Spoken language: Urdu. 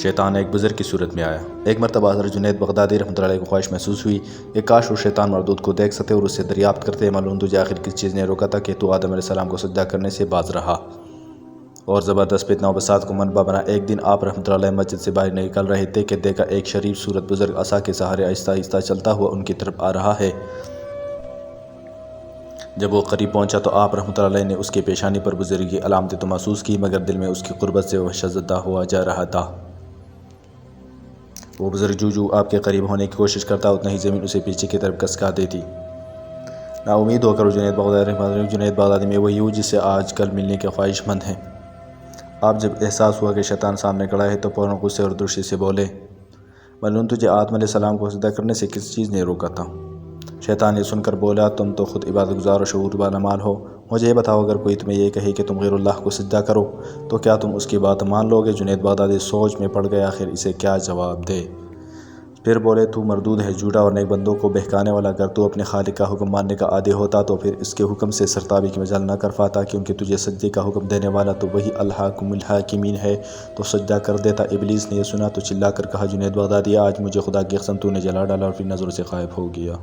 شیطان ایک بزرگ کی صورت میں آیا۔ ایک مرتبہ حضرت جنید بغدادی رحمۃ اللہ علیہ کو خواہش محسوس ہوئی کہ کاش وہ شیطان مردود کو دیکھ سکتے اور اس سے دریافت کرتے معلوم تجھے آخر کس چیز نے روکا تھا کہ تو آدم علیہ السلام کو سجدہ کرنے سے باز رہا، اور زبردست فتنہ و بساط کو منبع بنا۔ ایک دن آپ رحمۃ اللہ علیہ مسجد سے باہر نکل رہے تھے کہ دیکھا ایک شریف صورت بزرگ عصا کے سہارے آہستہ آہستہ چلتا ہوا ان کی طرف آ رہا ہے۔ جب وہ قریب پہنچا تو آپ رحمۃ اللہ علیہ نے اس کی پیشانی پر بزرگی کی علامتیں تو محسوس کی، مگر دل میں اس کی قربت سے وحشت زدہ ہوا جا رہا تھا۔ وہ بزرگ جو آپ کے قریب ہونے کی کوشش کرتا اتنا ہی زمین اسے پیچھے کی طرف کسکا دیتی۔ نا امید ہو کر وہ جنید بغدادی میں وہی ہوں جس سے آج کل ملنے کے خواہش مند ہیں۔ آپ جب احساس ہوا کہ شیطان سامنے کھڑا ہے تو فوراً غصے اور درشی سے بولے، معلوم تجھے آدم علیہ السلام کو سجدہ کرنے سے کس چیز نے روکا تھا؟ شیطان یہ سن کر بولا، تم تو خود عبادت گزار و شعور والا مال ہو، مجھے یہ بتاؤ اگر کوئی تمہیں یہ کہے کہ تم غیر اللہ کو سجدہ کرو تو کیا تم اس کی بات مان لو گے؟ جنید بغدادی سوچ میں پڑ گیا آخر اسے کیا جواب دے۔ پھر بولے، تو مردود ہے، جھوٹا اور نیک بندوں کو بہکانے والا۔ اگر تو اپنے خالق کا حکم ماننے کا عادی ہوتا تو پھر اس کے حکم سے سرتابی کی مجال نہ کر پاتا، کیونکہ تجھے سجدے کا حکم دینے والا تو وہی الحاکم الحاکمین ہے، تو سجدہ کر دیتا۔ ابلیس نے یہ سنا تو چلا کر کہا، جنید بغدادی آج مجھے خدا کی قسم تو نے جلا ڈالا، اور پھر نظروں سے غائب ہو گیا۔